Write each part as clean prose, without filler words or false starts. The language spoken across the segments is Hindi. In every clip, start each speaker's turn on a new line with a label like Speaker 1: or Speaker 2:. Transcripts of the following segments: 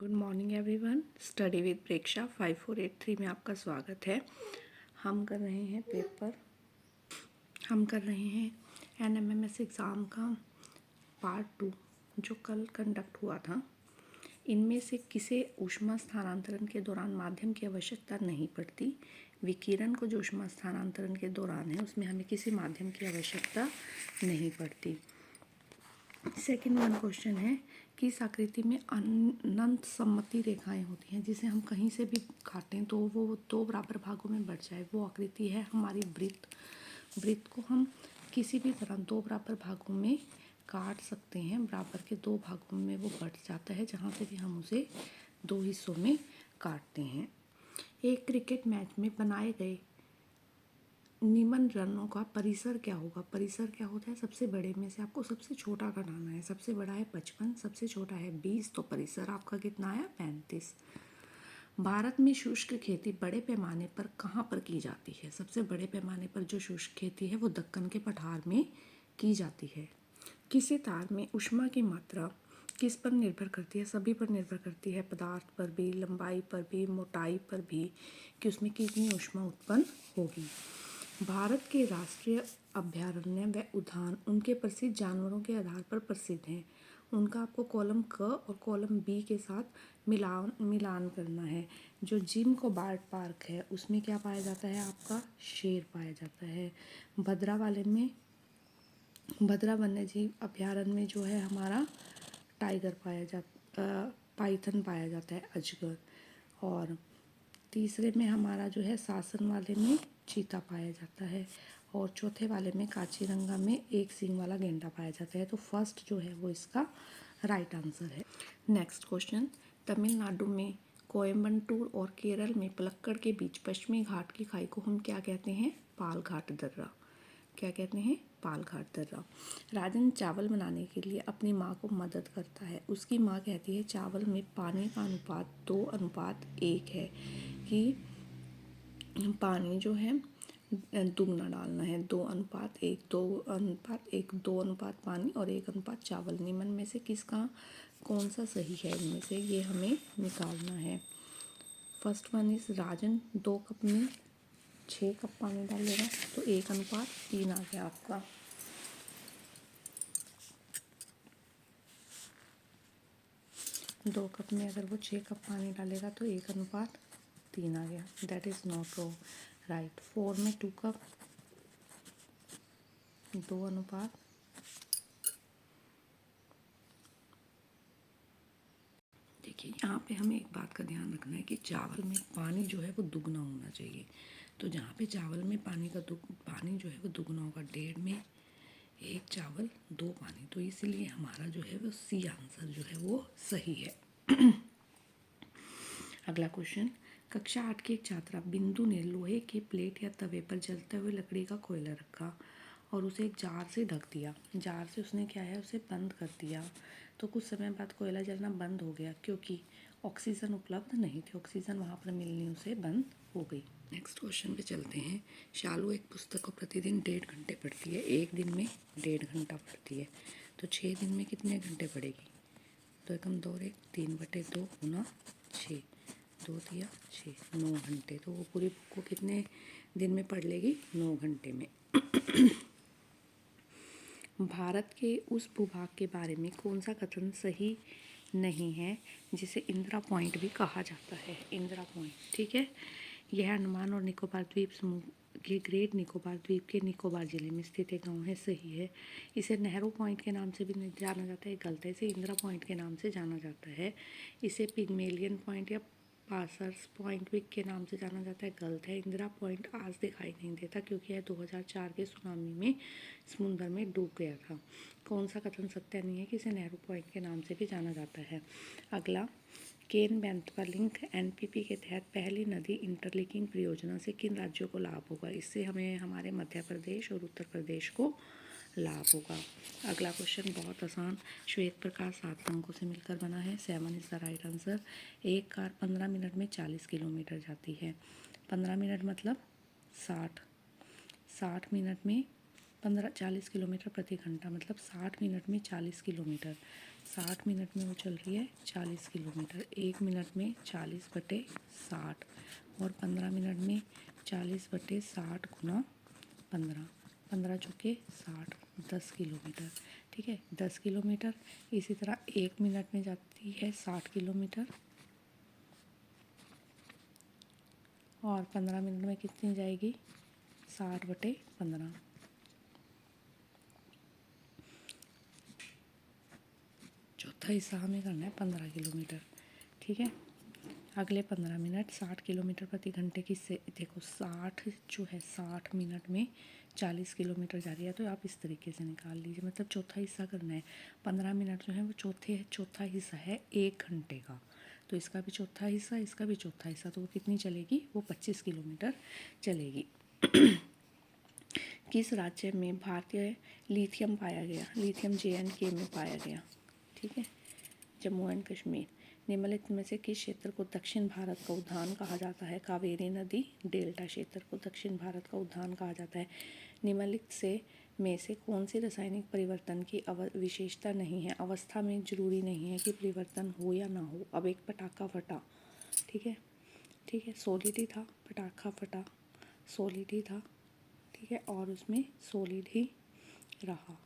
Speaker 1: Good morning everyone. Study with Preksha 5483 में आपका स्वागत है। हम कर रहे हैं NMMS एग्ज़ाम का पार्ट 2 जो कल कंडक्ट हुआ था। इनमें से किसे ऊष्मा स्थानांतरण के दौरान माध्यम की आवश्यकता नहीं पड़ती। विकिरण को जो ऊष्मा स्थानांतरण के दौरान है उसमें हमें किसी माध्यम की आवश्यकता नहीं पड़ती। सेकेंड वन क्वेश्चन है कि इस आकृति में अनंत सममिति रेखाएं होती हैं जिसे हम कहीं से भी काटें तो वो दो बराबर भागों में बढ़ जाए। वो आकृति है हमारी वृत्त को हम किसी भी तरह दो बराबर भागों में काट सकते हैं। बराबर के दो भागों में वो बढ़ जाता है जहाँ से भी हम उसे दो हिस्सों में काटते हैं। एक क्रिकेट मैच में बनाए गए निम्न रनों का परिसर क्या होगा। परिसर क्या होता है, सबसे बड़े में से आपको सबसे छोटा घटाना है। सबसे बड़ा है 55, सबसे छोटा है 20, तो परिसर आपका कितना आया 35। भारत में शुष्क खेती बड़े पैमाने पर कहाँ पर की जाती है। सबसे बड़े पैमाने पर जो शुष्क खेती है वो दक्कन के पठार में की जाती है। किसी तार में ऊष्मा की मात्रा किस पर निर्भर करती है। सभी पर निर्भर करती है, पदार्थ पर भी, लंबाई पर भी, मोटाई पर भी, कि उसमें कितनी ऊष्मा उत्पन्न होगी। भारत के राष्ट्रीय अभयारण्य व उद्यान उनके प्रसिद्ध जानवरों के आधार पर प्रसिद्ध हैं। उनका आपको कॉलम क और कॉलम बी के साथ मिलान करना है। जो जिम कोबार्ड पार्क है उसमें क्या पाया जाता है, आपका शेर पाया जाता है। भद्रा वन्य जीव अभयारण्य में जो है हमारा टाइगर पाइथन पाया जाता है, अजगर। और तीसरे में हमारा जो है सासन वाले में चीता पाया जाता है। और चौथे वाले में काजीरंगा में एक सींग वाला गेंडा पाया जाता है। तो फर्स्ट जो है वो इसका राइट आंसर है। नेक्स्ट क्वेश्चन, तमिलनाडु में कोयम्बटूर और केरल में पलक्कड़ के बीच पश्चिमी घाट की खाई को हम क्या कहते हैं, पाल घाट दर्रा। क्या कहते हैं, पाल घाट दर्रा। राजन चावल बनाने के लिए अपनी माँ को मदद करता है। उसकी माँ कहती है चावल में पानी का अनुपात 2:1 है, कि पानी जो है दुगना डालना है। 2:1, 2:1, 2 पानी और 1 चावल। निम्न में से किसका कौन सा सही है, इनमें से ये हमें निकालना है। First one is Rajan 2 cup में 6 कप पानी डालेगा तो 1:3 आ गया आपका। दो कप में अगर वो 6 कप पानी डालेगा तो 1:3 आ गया। That is not right. 4 में 2 कप 2 देखिए यहाँ पे हमें एक बात का ध्यान रखना है कि चावल में पानी जो है वो दुगना होना चाहिए। तो जहाँ पे चावल में पानी जो है वो दुगना होगा, 1.5 में 1 चावल 2 पानी, तो इसलिए हमारा जो है वो सी आंसर जो है वो सही है। अगला क्वेश्चन, कक्षा 8 की एक छात्रा बिंदु ने लोहे की प्लेट या तवे पर जलते हुए लकड़ी का कोयला रखा और उसे एक जार से ढक दिया। जार से उसने क्या है, उसे बंद कर दिया। तो कुछ समय बाद कोयला जलना बंद हो गया क्योंकि ऑक्सीजन उपलब्ध नहीं थी। ऑक्सीजन वहाँ पर मिलनी उसे बंद हो गई। नेक्स्ट क्वेश्चन पे चलते हैं। शालू एक पुस्तक को प्रतिदिन 1.5 घंटे पढ़ती है। एक दिन में 1.5 घंटा पढ़ती है, तो 6 दिन में कितने घंटे पढ़ेगी। 2 एकम 2 और 1 3/2 गुना 6, 2 तिया 6, 9 घंटे। तो वो पूरी बुक को कितने दिन में पढ़ लेगी, 9 घंटे में। भारत के उस भूभाग के बारे में कौन सा कथन सही नहीं है जिसे इंदिरा पॉइंट भी कहा जाता है। इंदिरा पॉइंट, ठीक है, यह अंडमान और निकोबार द्वीप समूह के ग्रेट निकोबार द्वीप के निकोबार जिले में स्थित एक गाँव है, सही है। इसे नेहरू पॉइंट के नाम से भी जाना जाता है, गलत है। इसे इंदिरा पॉइंट के नाम से जाना जाता है। इसे पिग्मेलियन पॉइंट या पासर्स पॉइंट भी के नाम से जाना जाता है, गलत है। इंदिरा पॉइंट आज दिखाई नहीं देता क्योंकि यह 2004 के सुनामी में समुद्र में डूब गया था। कौन सा कथन सत्य नहीं है कि इसे नेहरू पॉइंट के नाम से भी जाना जाता है। अगला, केन बेतवा लिंक एनपीपी के तहत पहली नदी इंटरलिंकिंग परियोजना से किन राज्यों को लाभ होगा। इससे हमें हमारे मध्य प्रदेश और उत्तर प्रदेश को लाभ होगा। अगला क्वेश्चन बहुत आसान, श्वेत प्रकाश 7 अंकों से मिलकर बना है। 7 इज़ द राइट आंसर। एक कार 15 मिनट में 40 किलोमीटर जाती है। 15 मिनट मतलब 60 मिनट में 40 किलोमीटर प्रति घंटा, मतलब 60 मिनट में 40 किलोमीटर। 60 मिनट में वो चल रही है 40 किलोमीटर। 1 मिनट में 40/60 और 15 मिनट में 40/60 गुना 15, 15 चौके 60, 10 किलोमीटर। ठीक है, 10 किलोमीटर। इसी तरह 1 मिनट में जाती है 60 किलोमीटर और 15 मिनट में कितनी जाएगी? 60/15। चौथा हिस्सा हमें करना है 15 किलोमीटर। ठीक है, अगले 15 मिनट 60 किलोमीटर प्रति घंटे की से देखो 60 जो है 60 मिनट में 40 किलोमीटर जा रही है, तो आप इस तरीके से निकाल लीजिए। मतलब चौथा हिस्सा करना है। 15 मिनट जो है वो चौथा हिस्सा है 1 घंटे का, तो इसका भी चौथा हिस्सा, इसका भी चौथा हिस्सा, तो वो कितनी चलेगी? वो 25 किलोमीटर चलेगी। किस राज्य में भारतीय लिथियम पाया गया? लिथियम JNK में पाया गया। ठीक है, जम्मू एंड कश्मीर। निम्नलिखित में से किस क्षेत्र को दक्षिण भारत का उद्यान कहा जाता है? कावेरी नदी डेल्टा क्षेत्र को दक्षिण भारत का उद्यान कहा जाता है। निम्नलिखित में से कौन सी रासायनिक परिवर्तन की विशेषता नहीं है? अवस्था में जरूरी नहीं है कि परिवर्तन हो या ना हो। अब एक पटाखा फटा, ठीक है, ठीक है, सॉलिड ही था, पटाखा फटा, सॉलिड ही था, ठीक है, और उसमें सॉलिड ही रहा।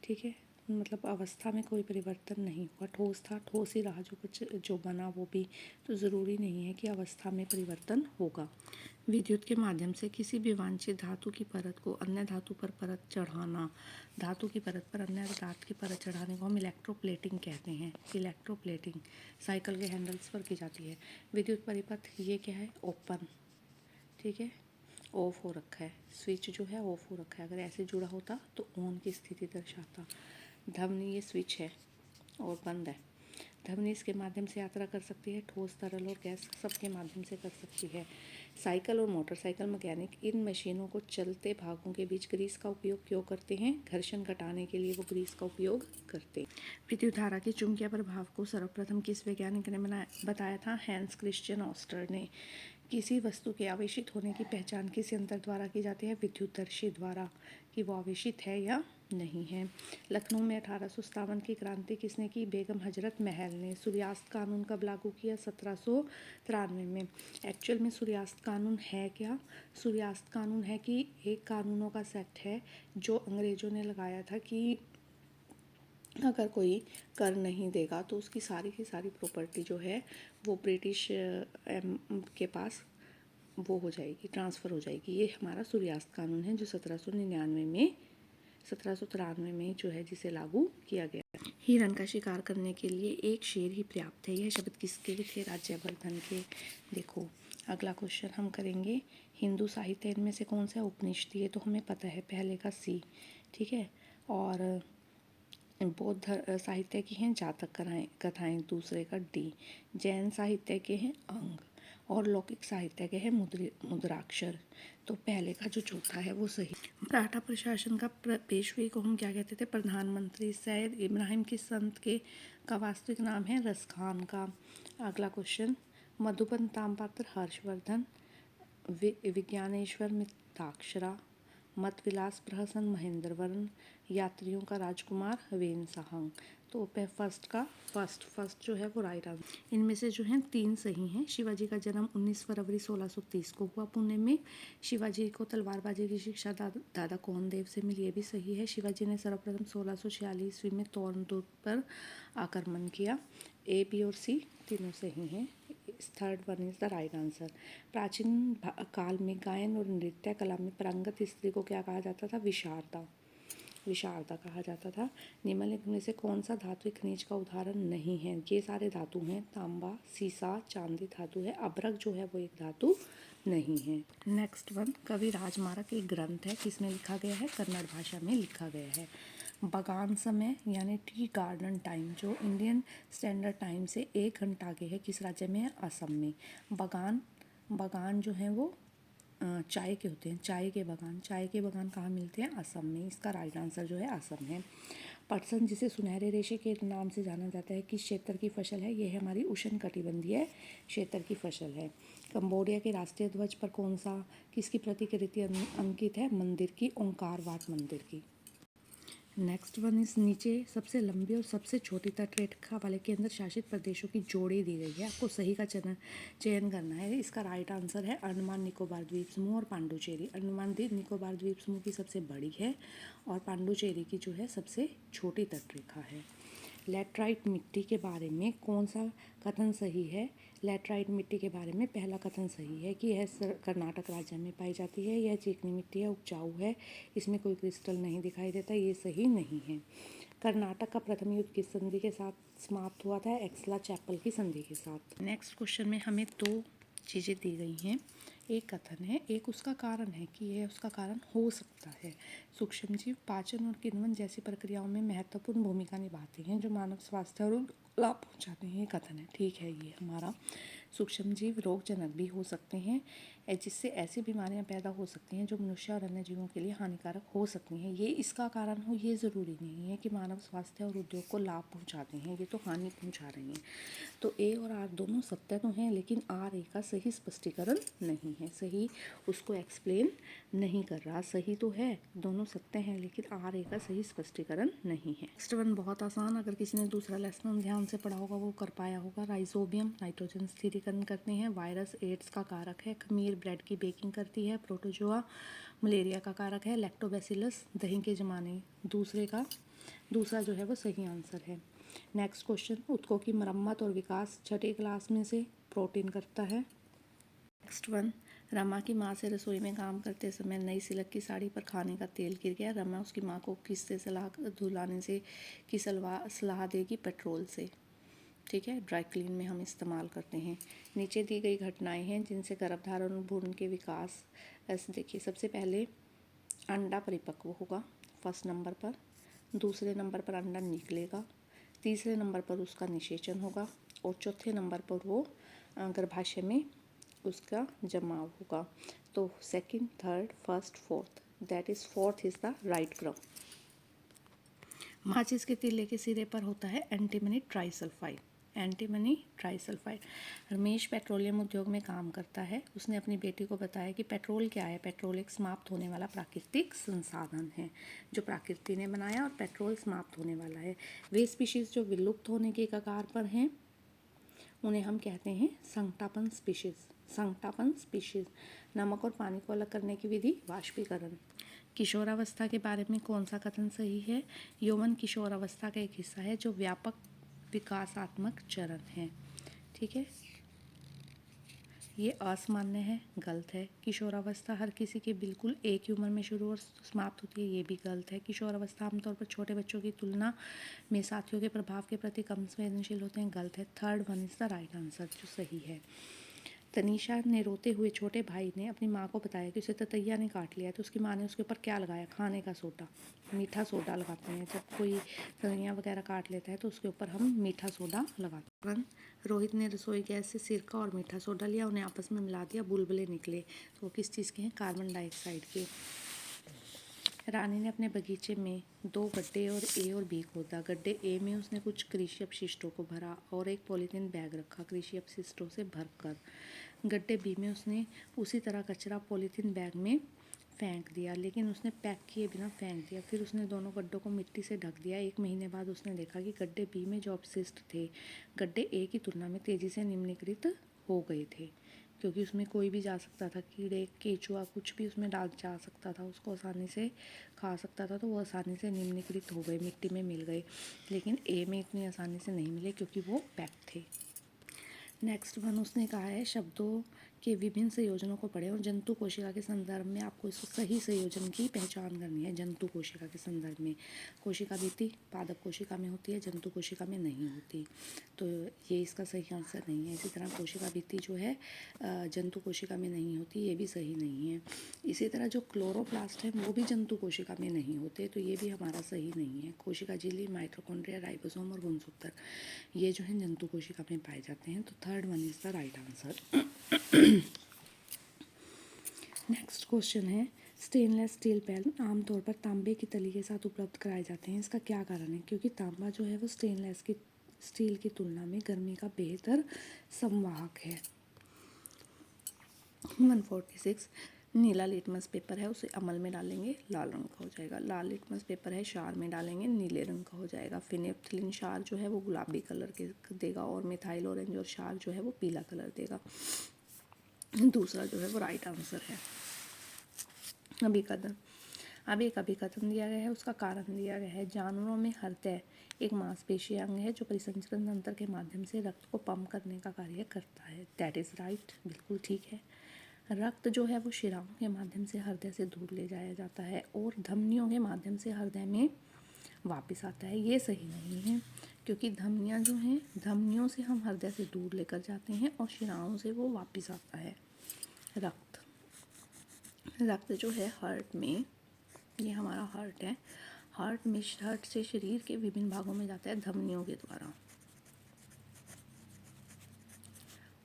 Speaker 1: ठीक है, मतलब अवस्था में कोई परिवर्तन नहीं हुआ, ठोस था, ठोस ही रहा, जो कुछ जो बना वो भी, तो ज़रूरी नहीं है कि अवस्था में परिवर्तन होगा। विद्युत के माध्यम से किसी भी वांछित धातु की परत को अन्य धातु पर परत चढ़ाना, धातु की परत पर अन्य धातु की परत चढ़ाने को हम इलेक्ट्रोप्लेटिंग कहते हैं। इलेक्ट्रोप्लेटिंग साइकिल के हैंडल्स पर की जाती है। विद्युत परिपथ ये क्या है? ओपन, ठीक है, ऑफ हो रखा है, स्विच जो है ऑफ हो रखा है। अगर ऐसे जुड़ा होता तो ऑन की स्थिति दर्शाता। ध्वनि ये स्विच है और बंद है। ध्वनि इसके माध्यम से यात्रा कर सकती है, ठोस, तरल और गैस सबके माध्यम से कर सकती है। साइकिल और मोटरसाइकिल मैकेनिक इन मशीनों को चलते भागों के बीच ग्रीस का उपयोग क्यों करते हैं? घर्षण घटाने के लिए वो ग्रीस का उपयोग करते हैं। विद्युत धारा के चुंबकीय प्रभाव को सर्वप्रथम किस वैज्ञानिक ने बताया था? हैंस क्रिश्चियन ऑस्टर ने। किसी वस्तु के आवेशित होने की पहचान किस यंत्र द्वारा की जाती है? विद्युतदर्शी द्वारा, कि वो आवेशित है या नहीं है। लखनऊ में 1857 की क्रांति किसने की? बेगम हजरत महल ने। सूर्यास्त कानून कब लागू किया? 1793 में। एक्चुअल में सूर्यास्त कानून है क्या? सूर्यास्त कानून है कि एक कानूनों का सेट है जो अंग्रेज़ों ने लगाया था कि अगर कोई कर नहीं देगा तो उसकी सारी की सारी प्रॉपर्टी जो है वो ब्रिटिश के पास वो हो जाएगी, ट्रांसफ़र हो जाएगी। ये हमारा सूर्यास्त कानून है जो 1793 में जो है जिसे लागू किया गया। हिरण का शिकार करने के लिए एक शेर ही पर्याप्त है। यह शब्द किसके भी थे? राज्यवर्धन के। देखो अगला क्वेश्चन हम करेंगे, हिंदू साहित्य इनमें से कौन सा उपनिषद? ये तो हमें पता है, पहले का सी, ठीक है, और बौद्ध साहित्य की हैं जातक कथाएं, दूसरे का डी। जैन साहित्य के हैं अंग, और लौकिक साहित्य के हैं मुद्राक्षर। तो पहले का जो चौथा है वो सही। मराठा प्रशासन का पेशवे को हम क्या कहते थे? प्रधानमंत्री। सैयद इब्राहिम किस संत का वास्तविक नाम है? रसखान का। अगला क्वेश्चन, मधुबन ताम्रपत्र हर्षवर्धन, विज्ञानेश्वर मिताक्षरा, मत विलास प्रहसन महेंद्रवर्ण, यात्रियों का राजकुमार वेन साहंग। तो फर्स्ट जो है वो राइट आंसर। इनमें से जो है 3 सही हैं। शिवाजी का जन्म 19 फरवरी 1630 को हुआ पुणे में। शिवाजी को तलवारबाजी की शिक्षा दादा कोंडदेव से मिली, ये भी सही है। शिवाजी ने सर्वप्रथम 1646 ईस्वी में तोरनदुर्ग पर आक्रमण किया। ए, बी और सी तीनों सही हैं। Third one is the right answer. प्राचीन काल में गायन और नृत्य कला में पारंगत स्त्री को क्या कहा जाता था? विशारदा कहा जाता था। निम्नलिखित में से कौन सा धातु खनिज का उदाहरण नहीं है? ये सारे धातु हैं, तांबा, सीसा, चांदी धातु है, अभ्रक जो है वो एक धातु नहीं है। नेक्स्ट वन, कवि राजमार्ग एक ग्रंथ है, किसमें लिखा गया है? कन्नड़ भाषा में लिखा गया है। बगान समय यानी टी गार्डन टाइम जो इंडियन स्टैंडर्ड टाइम से 1 घंटा आगे है, किस राज्य में है? असम में। बगान जो है वो चाय के होते हैं, चाय के बगान कहाँ मिलते हैं? असम में। इसका राइट आंसर जो है असम है। पटसन जिसे सुनहरे रेशे के नाम से जाना जाता है, किस क्षेत्र की फसल है? यह हमारी उष्णकटिबंधीय क्षेत्र की फसल है। कंबोडिया के राष्ट्रीय ध्वज पर किसकी प्रतिकृति अंकित है? मंदिर की, ओंकारवाट मंदिर की। नेक्स्ट वन इस नीचे सबसे लंबी और सबसे छोटी तटरेखा वाले केंद्र शासित प्रदेशों की जोड़ी दी गई है। आपको सही का चयन करना है। इसका राइट आंसर है अंडमान निकोबार द्वीप समूह और पांडुचेरी। अंडमान निकोबार द्वीप समूह की सबसे बड़ी है और पांडुचेरी की जो है सबसे छोटी तटरेखा है। लैटराइट मिट्टी के बारे में कौन सा कथन सही है? लैटराइट मिट्टी के बारे में पहला कथन सही है कि यह कर्नाटक राज्य में पाई जाती है। यह चिकनी मिट्टी है, उपजाऊ है, इसमें कोई क्रिस्टल नहीं दिखाई देता। ये सही नहीं है। कर्नाटक का प्रथम युद्ध किस संधि के साथ समाप्त हुआ था? एक्सला चैपल की संधि के साथ। नेक्स्ट क्वेश्चन में हमें दो चीज़ें दी गई हैं। एक कथन है, एक उसका कारण है कि यह उसका कारण हो सकता है। सूक्ष्मजीव पाचन और किण्वन जैसी प्रक्रियाओं में महत्वपूर्ण भूमिका निभाते हैं जो मानव स्वास्थ्य और लाभ पहुंचाते हैं। ये कथन है, ठीक है। ये हमारा सूक्ष्मजीव रोगजनक भी हो सकते हैं, जिससे ऐसी बीमारियां पैदा हो सकती हैं जो मनुष्य और अन्य जीवों के लिए हानिकारक हो सकती हैं। ये इसका कारण हो ये ज़रूरी नहीं है कि मानव स्वास्थ्य और उद्योग को लाभ पहुंचाते हैं। ये तो हानि पहुंचा रहे हैं। तो ए और आर दोनों सत्य तो हैं, लेकिन आर ए का सही स्पष्टीकरण नहीं है। सही उसको एक्सप्लेन नहीं कर रहा। सही तो है, दोनों सत्य हैं, लेकिन आर ए का सही स्पष्टीकरण नहीं है। नेक्स्ट वन बहुत आसान, अगर किसी ने दूसरा लेसन ध्यान से पढ़ा होगा वो कर पाया होगा। राइजोबियम नाइट्रोजन स्थिरीकरण करते हैं। वायरस एड्स का कारक है। खमीर ब्रेड की बेकिंग करती है। प्रोटोजोआ मलेरिया का कारक है। लैक्टोबैसिलस दही के जमाने। दूसरा जो है वो सही आंसर है। नेक्स्ट क्वेश्चन, ऊतकों की मरम्मत और विकास छठी क्लास में से प्रोटीन करता है। नेक्स्ट वन, रमा की माँ से रसोई में काम करते समय नई सिल्क की साड़ी पर खाने का तेल गिर गया। रमा उसकी माँ को किससे धुलाने से की सलाह देगी? पेट्रोल से। ठीक है, ड्राई क्लीन में हम इस्तेमाल करते हैं। नीचे दी गई घटनाएं हैं जिनसे गर्भधारण और भ्रूण के विकास, ऐसे देखिए। सबसे पहले अंडा परिपक्व होगा फर्स्ट नंबर पर। दूसरे नंबर पर अंडा निकलेगा। तीसरे नंबर पर उसका निषेचन होगा और चौथे नंबर पर वो गर्भाशय में उसका जमाव होगा। तो second, third, first, fourth, that is fourth is the right क्रम। माचिस के तीले के सिरे पर होता है antimony trisulphide. Antimony trisulphide. Ramesh petroleum उद्योग में काम करता है। उसने अपनी बेटी को बताया कि पेट्रोल क्या है? पेट्रोल एक समाप्त होने वाला प्राकृतिक संसाधन है जो प्रकृति ने बनाया और पेट्रोल समाप्त होने वाला है। वे स्पीशीज जो विलुप्त होने के कगार पर हैं उन्हें हम कहते हैं संकटापन स्पीशीज। संकटापन स्पीशीज। नमक और पानी को अलग करने की विधि वाष्पीकरण। किशोरावस्था के बारे में कौन सा कथन सही है? यौवन किशोरावस्था का एक हिस्सा है जो व्यापक विकासात्मक चरण है। ठीक है, ये असामान्य है, गलत है। किशोरावस्था हर किसी के बिल्कुल एक ही उम्र में शुरू और समाप्त होती है, ये भी गलत है। किशोरावस्था आमतौर पर छोटे बच्चों की तुलना में साथियों के प्रभाव के प्रति कम संवेदनशील होते हैं, गलत है। Third one is the right answer, जो सही है। तनीषा ने रोते हुए छोटे भाई ने अपनी माँ को बताया कि उसे ततैया ने काट लिया, तो उसकी माँ ने उसके ऊपर क्या लगाया? खाने का सोडा, मीठा सोडा लगाते हैं। जब कोई ततैया वगैरह काट लेता है तो उसके ऊपर हम मीठा सोडा लगाते हैं। रोहित ने रसोई गैस से सिरका और मीठा सोडा लिया, उन्हें आपस में मिला दिया, बुलबुले निकले। तो वो किस चीज़ के हैं? कार्बन डाइऑक्साइड के। रानी ने अपने बगीचे में 2 गड्ढे और ए और बी खोदा। गड्ढे ए में उसने कुछ कृषि अपशिष्टों को भरा और एक पॉलीथीन बैग रखा कृषि अपशिष्टों से भरकर। गड्ढे बी में उसने उसी तरह कचरा पॉलीथीन बैग में फेंक दिया, लेकिन उसने पैक किए बिना फेंक दिया। फिर उसने दोनों गड्ढों को मिट्टी से ढक दिया। 1 महीने बाद उसने देखा कि गड्ढे बी में जो अपशिष्ट थे गड्ढे ए की तुलना में तेज़ी से निम्नीकृत हो गए थे, क्योंकि उसमें कोई भी जा सकता था, कीड़े केचुआ कुछ भी उसमें डाल जा सकता था, उसको आसानी से खा सकता था, तो वो आसानी से निम्नीकृत हो गए, मिट्टी में मिल गए। लेकिन ए में इतनी आसानी से नहीं मिले क्योंकि वो पैक थे। नेक्स्ट वन उसने कहा है शब्दों के विभिन्न संयोजनों को पढ़ें और जंतु कोशिका के संदर्भ में आपको इस सही संयोजन की पहचान करनी है। जंतु कोशिका के संदर्भ में कोशिका भित्ति पादप कोशिका में होती है, जंतु कोशिका में नहीं होती, तो ये इसका सही आंसर नहीं है। इसी तरह कोशिका भित्ति जो है जंतु कोशिका में नहीं होती, ये भी सही नहीं है। इसी तरह जो क्लोरोप्लास्ट है वो भी जंतु कोशिका में नहीं होते, तो ये भी हमारा सही नहीं है। कोशिका झिल्ली, माइटोकॉन्ड्रिया, राइबोसोम और गुणसूत्र ये जो है जंतु कोशिका में पाए जाते हैं, तो third one is the right answer. Next question है स्टेनलेस स्टील पैन आमतौर पर तांबे की तली के साथ उपलब्ध कराए जाते हैं, इसका क्या कारण है? क्योंकि तांबा जो है वो स्टेनलेस की स्टील की तुलना में गर्मी का बेहतर संवाहक है। 146 नीला लिटमस पेपर है उसे अमल में डालेंगे लाल रंग का हो जाएगा। लाल लिटमस पेपर है क्षार में डालेंगे नीले रंग का हो जाएगा। फिनेप्थलीन क्षार जो है वो गुलाबी कलर के देगा और मिथाइल ऑरेंज और क्षार जो है वो पीला कलर देगा। दूसरा जो है वो राइट आंसर है। अभिकथन, अब एक अभिकथन दिया गया है, उसका कारण दिया गया है। जानवरों में हृदय एक मांसपेशी अंग है जो परिसंचरण तंत्र के माध्यम से रक्त को पंप करने का कार्य करता है। दैट इज़ राइट, बिल्कुल ठीक है। रक्त जो है वो शिराओं के माध्यम से हृदय से दूर ले जाया जाता है और धमनियों के माध्यम से हृदय में वापस आता है। ये सही नहीं है क्योंकि धमनियाँ जो हैं, धमनियों से हम हृदय से दूर लेकर जाते हैं और शिराओं से वो वापस आता है। रक्त जो है हार्ट में, ये हमारा हार्ट है, हार्ट से शरीर के विभिन्न भागों में जाता है धमनियों के द्वारा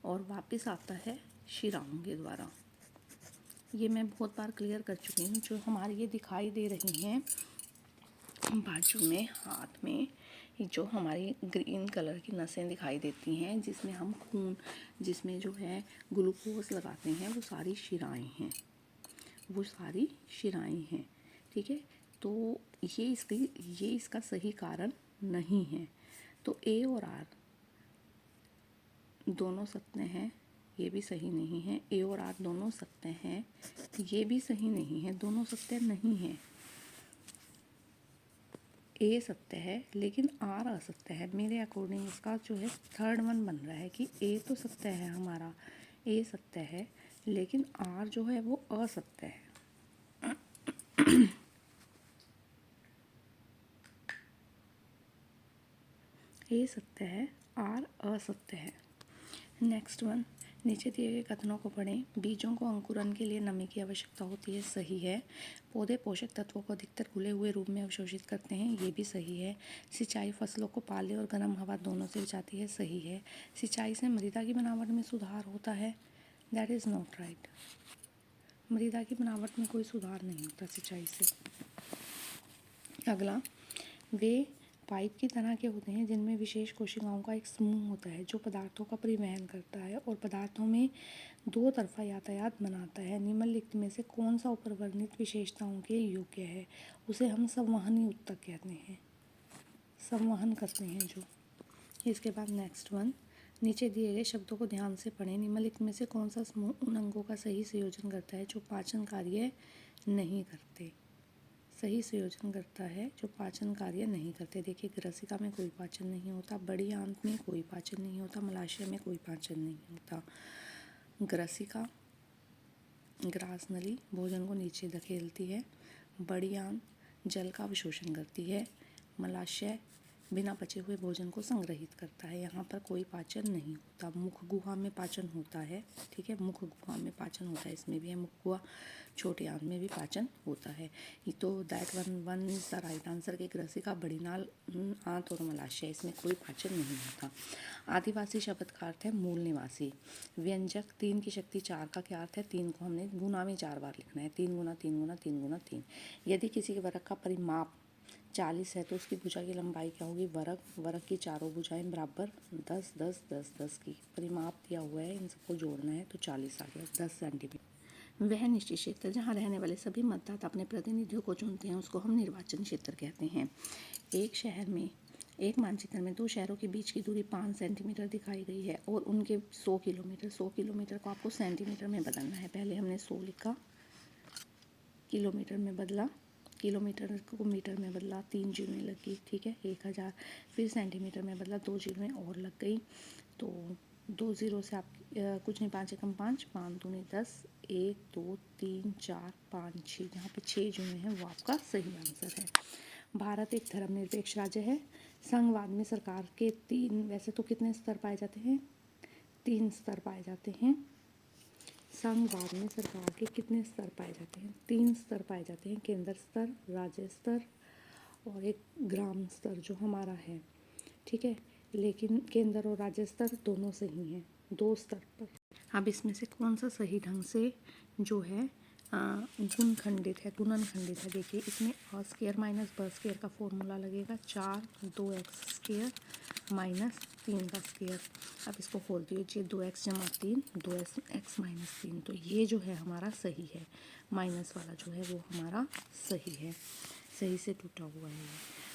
Speaker 1: और वापस आता है शिराओं के द्वारा। ये मैं बहुत बार क्लियर कर चुकी हूँ। जो हमारी ये दिखाई दे रही हैं बाजू में, हाथ में, जो हमारी ग्रीन कलर की नसें दिखाई देती हैं जिसमें हम खून, जिसमें जो है ग्लूकोज लगाते हैं, वो सारी शिराएँ हैं, वो सारी शिराएँ हैं। ठीक है, तो ये इसका सही कारण नहीं है। तो ए और आर दोनों सत्य हैं, ये भी सही नहीं है। ए और आर दोनों सत्य हैं, ये भी सही नहीं है, दोनों सत्य नहीं है। ए सत्य है लेकिन आर असत्य है। मेरे अकॉर्डिंग इसका जो है थर्ड वन बन रहा है कि ए तो सत्य है हमारा, ए सत्य है लेकिन आर जो है वो असत्य है। ए सत्य है, आर असत्य है। नेक्स्ट वन, नीचे दिए गए कथनों को पढ़ें। बीजों को अंकुरन के लिए नमी की आवश्यकता होती है, सही है। पौधे पोषक तत्वों को अधिकतर घुले हुए रूप में अवशोषित करते हैं, ये भी सही है। सिंचाई फसलों को पाले और गर्म हवा दोनों से बचाती है, सही है। सिंचाई से मृदा की बनावट में सुधार होता है, दैट इज़ नॉट राइट। मृदा की बनावट में कोई सुधार नहीं होता सिंचाई से। अगला, वे पाइप की तरह के होते हैं जिनमें विशेष कोशिकाओं का एक समूह होता है जो पदार्थों का परिवहन करता है और पदार्थों में दो तरफा यातायात बनाता है। निम्नलिखित में से कौन सा ऊपर वर्णित विशेषताओं के योग्य है? उसे हम संवहनी ऊतक कहते हैं, संवहन करते हैं जो। इसके बाद नेक्स्ट वन, नीचे दिए गए शब्दों को ध्यान से पढ़ें। निम्नलिखित में से कौन सा समूह उन अंगों का सही संयोजन करता है जो पाचन कार्य नहीं करते? सही संयोजन करता है जो पाचन कार्य नहीं करते। देखिए, ग्रसिका में कोई पाचन नहीं होता, बड़ी आंत में कोई पाचन नहीं होता, मलाशय में कोई पाचन नहीं होता। ग्रसिका, ग्रास नली भोजन को नीचे धकेलती है, बड़ी आंत जल का अवशोषण करती है, मलाशय बिना पचे हुए भोजन को संग्रहित करता है। यहाँ पर कोई पाचन नहीं होता। मुख गुहा में पाचन होता है, ठीक है, मुख गुहा में पाचन होता है, इसमें भी है मुख गुहा। छोटी आंत में भी पाचन होता है। ये तो that one is the right answer कि ग्रसिका, बड़ी नाल, आंत और मलाशय, इसमें कोई पाचन नहीं होता। आदिवासी शब्द का अर्थ है मूल निवासी। व्यंजक 3 की शक्ति 4 का क्या अर्थ है? 3 को हमने गुना में 4 बार लिखना है, 3 गुना 3 गुना 3 गुना 3। यदि किसी के वर्ग का परिमाप 40 है तो उसकी भुजा की लंबाई क्या होगी? वर्ग की चारों भुजाएं बराबर 10 10 10 10 की। परिमाप दिया हुआ है, इन सबको जोड़ना है तो 40 आ गया, 10 सेंटीमीटर। वह निश्चित क्षेत्र जहाँ रहने वाले सभी मतदाता अपने प्रतिनिधियों को चुनते हैं उसको हम निर्वाचन क्षेत्र कहते हैं। एक शहर में, एक मानचित्र में 2 शहरों के बीच की दूरी 5 सेंटीमीटर दिखाई गई है और उनके 100 किलोमीटर को आपको सेंटीमीटर में बदलना है। पहले हमने 100 लिखा, किलोमीटर में बदला, किलोमीटर को मीटर में बदला, 3 जीरों लगी, ठीक है, 1000। फिर सेंटीमीटर में बदला, 2 जीरों और लग गई, तो 2 जीरो से आप कुछ नहीं, 5 एकम 5, 5 दूनी 10, 1 2 3 4 5 6, जहाँ पे 6 जो हैं वो आपका सही आंसर है। भारत एक धर्मनिरपेक्ष राज्य है। संघवाद में सरकार के 3, वैसे तो कितने स्तर पाए जाते हैं? 3 स्तर पाए जाते हैं। संघवाद में सरकार के कितने स्तर पाए जाते हैं? 3 स्तर पाए जाते हैं, केंद्र स्तर, राज्य स्तर और एक ग्राम स्तर जो हमारा है, ठीक है। लेकिन केंद्र और राज्य स्तर दोनों सही हैं, 2 स्तर पर। अब इसमें से कौन सा सही ढंग से जो है गुणन खंडित है? देखिए, इसमें a² - b² का फॉर्मूला लगेगा, 4 2x² -3 का स्क्वायर। अब इसको खोल दीजिए, 2x जमा 3, 2x माइनस 3। तो ये जो है हमारा सही है, माइनस वाला जो है वो हमारा सही है, सही से टूटा हुआ है ये।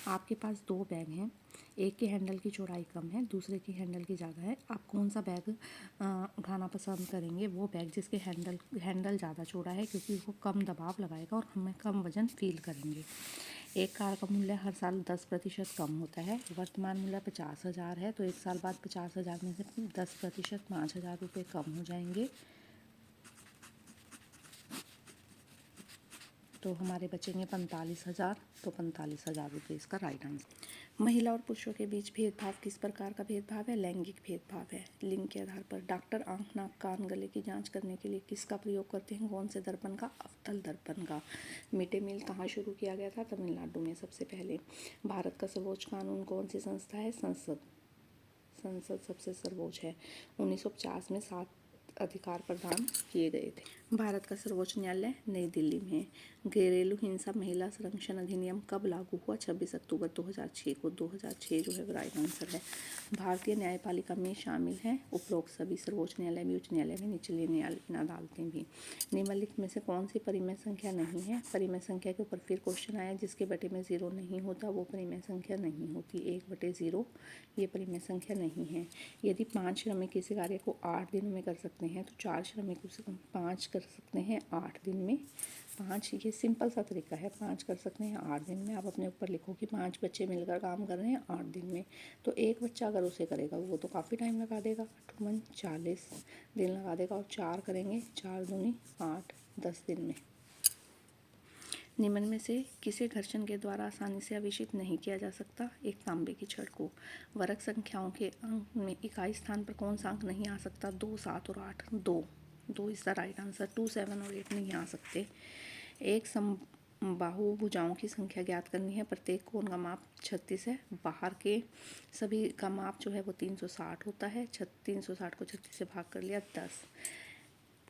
Speaker 1: आपके पास 2 बैग हैं, एक के हैंडल की चौड़ाई कम है, दूसरे की हैंडल की ज़्यादा है। आप कौन सा बैग उठाना पसंद करेंगे? वो बैग जिसके हैंडल ज़्यादा चौड़ा है, क्योंकि वो कम दबाव लगाएगा और हमें कम वज़न फील करेंगे। एक कार का मूल्य हर साल 10% कम होता है। वर्तमान मूल्य 50,000 है, तो 1 साल बाद 50,000 में से 10% 5,000 रुपये कम हो जाएंगे, तो हमारे बचेंगे 45,000। तो 45,000 रुपये इसका राइट आंसर। महिला और पुरुषों के बीच भेदभाव किस प्रकार का भेदभाव है? लैंगिक भेदभाव है। लिंग के आधार पर डॉक्टर आंख, नाक, कान, गले की जांच करने के लिए किसका प्रयोग करते हैं? कौन से दर्पण का? अवतल दर्पण का। मिड डे मील कहाँ शुरू किया गया था? तमिलनाडु में सबसे पहले। भारत का सर्वोच्च कानून कौन सी संस्था है? संसद। संसद सबसे सर्वोच्च है। 1950 में 7 अधिकार प्रदान किए गए थे। भारत का सर्वोच्च न्यायालय नई दिल्ली में। घरेलू हिंसा महिला संरक्षण अधिनियम कब लागू हुआ? 26 अक्टूबर 2006 को। 2006 जो है वो राइट आंसर है। भारतीय न्यायपालिका में शामिल हैं उपरोक्त सभी सर्वोच्च न्यायालय भी, उच्च न्यायालय भी, निचली न्यायालय अदालतें भी। निम्नलिखित में से कौन सी परिमेय संख्या नहीं है? परिमेय संख्या के ऊपर फिर क्वेश्चन आया, जिसके बटे में 0 नहीं होता वो परिमेय संख्या नहीं होती। 1/0 ये परिमेय संख्या नहीं है। यदि 5 श्रमिक किसी कार्य को 8 दिनों में कर सकते हैं, तो 4 श्रमिक उसे 5 कर सकते हैं 8 दिन में। 5 ये सिंपल सा तरीका है, 5 कर सकते हैं 8 दिन में। आप अपने ऊपर लिखो कि 5 बच्चे मिलकर काम कर रहे हैं 8 दिन में, तो एक बच्चा अगर उसे करेगा वो तो काफ़ी टाइम लगा देगा, 40 दिन लगा देगा। और 4 करेंगे, 4 दूनी 8, 10 दिन में। निम्न में से किसे घर्षण के द्वारा आसानी से आवेशित नहीं किया जा सकता? एक तांबे की छड़ को। वर्ग संख्याओं के अंक में इकाई स्थान पर कौन सा अंक नहीं आ सकता? 2, 7 और 8। 2 इज द राइट आंसर। 2, 7 और 8 नहीं आ सकते। एक समबाहु भुजाओं की संख्या ज्ञात करनी है। प्रत्येक कोण का माप 36 है। बाहर के सभी का माप जो है वो 360 होता है। 360 को 36 से भाग कर लिया 10।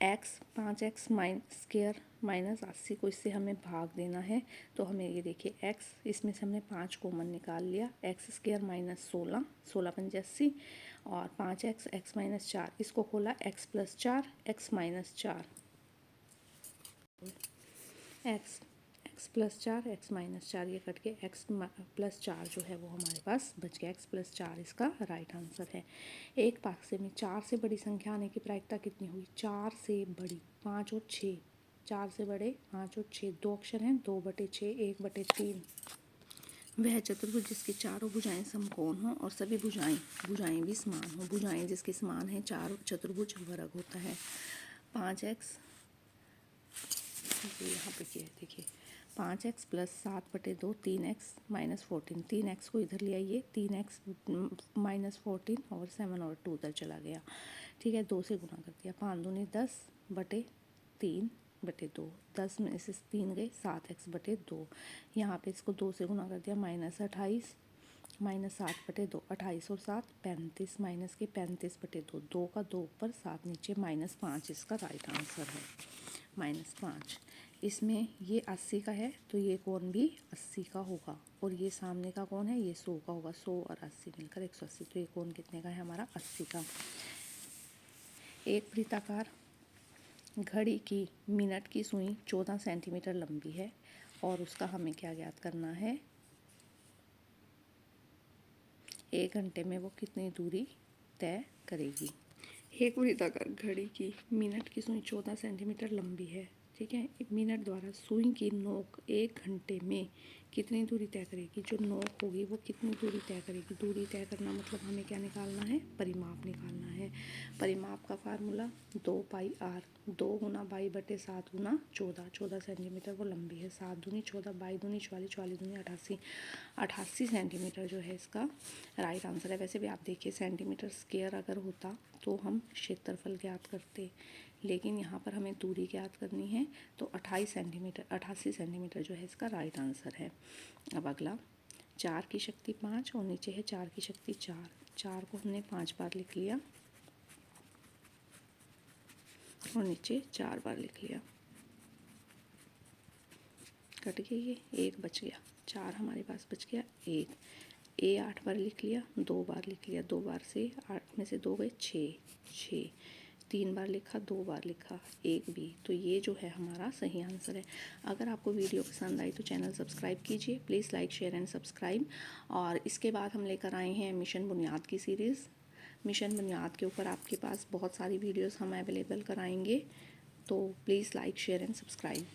Speaker 1: x 5x स्क्वायर माइनस 80 को इससे हमें भाग देना है, तो हमें ये देखिए x, इसमें से हमने 5 कॉमन निकाल लिया। एक्स स्क्वायर माइनस 16, 16 पंजे 80, और 5x, x माइनस 4, इसको खोला x plus 4, x minus 4, x plus 4, x minus 4, ये कट के x प्लस 4 जो है वो हमारे पास बच गया। x प्लस 4 इसका राइट आंसर है। एक पासे में 4 से बड़ी संख्या आने की प्रायिकता कितनी हुई? 4 से बड़ी 5 और 6, 4 से बड़े 5 और 6, 2 अक्षर हैं, 2/6, 1/3। वह चतुर्भुज जिसकी चारों भुजाएं समकोण हों और सभी भुजाएं भी समान हों। भुजाएं जिसकी समान हैं, चार चतुर्भुज वर्ग होता है। 5x, यहाँ पे क्या है देखिए, 5x plus 7/2, 3x minus 14, 3x को इधर ले आइए, 3x माइनस 14 और 7 और 2 उधर चला गया, ठीक है। 2 से गुना कर दिया, 5 दूनी 10/3/2, 10 में से 3 गए, 7x/2। यहाँ पे इसको 2 से गुना कर दिया, -28 माइनस 7/2, 28 और 7 35, माइनस के 35/2, 2 का 2 ऊपर 7 नीचे, -5 इसका राइट आंसर है, -5। इसमें ये 80 का है, तो ये कोण भी 80 का होगा, और ये सामने का कोण है, ये 100 का होगा। 100 और 80 मिलकर 180, तो ये कोण कितने का है हमारा? 80 का। एक वृत्ताकार घड़ी की मिनट की सुई 14 सेंटीमीटर लंबी है, और उसका हमें क्या ज्ञात करना है? 1 घंटे में वो कितनी दूरी तय करेगी? एक वृत्ताकार घड़ी की मिनट की सुई 14 सेंटीमीटर लंबी है, ठीक है। एक मिनट द्वारा सुई की नोक 1 घंटे में कितनी दूरी तय करेगी? जो नोक होगी वो कितनी दूरी तय करेगी? दूरी तय करना मतलब हमें क्या निकालना है? परिमाप निकालना है। परिमाप का फार्मूला 2πr, 2 गुना 22/7 गुना 14, 14 सेंटीमीटर वो लंबी है। 7 दूनी 14, 22 दूनी 44, 44 दूनी 88, 88 सेंटीमीटर जो है इसका राइट आंसर है। वैसे भी आप देखिए, सेंटीमीटर स्क्वायर अगर होता तो हम क्षेत्रफल ज्ञात करते, लेकिन यहाँ पर हमें दूरी ज्ञात करनी है, तो 88 सेंटीमीटर जो है इसका राइट आंसर है। अब अगला, 4 की शक्ति 5 और नीचे है 4 की शक्ति 4, 4 को हमने 5 बार लिख लिया और नीचे 4 बार लिख लिया, कट गई, ये 1 बच गया, 4 हमारे पास बच गया 1। ए 8 बार लिख लिया, 2 बार लिख लिया, 2 बार से 8 में से 2 गए 6, 3 बार लिखा, 2 बार लिखा, 1 बी। तो ये जो है हमारा सही आंसर है। अगर आपको वीडियो पसंद आई तो चैनल सब्सक्राइब कीजिए, please like share and subscribe. और इसके बाद हम लेकर आए हैं मिशन बुनियाद की सीरीज़। मिशन बुनियाद के ऊपर आपके पास बहुत सारी वीडियोस हम अवेलेबल कराएंगे, तो please like share and subscribe.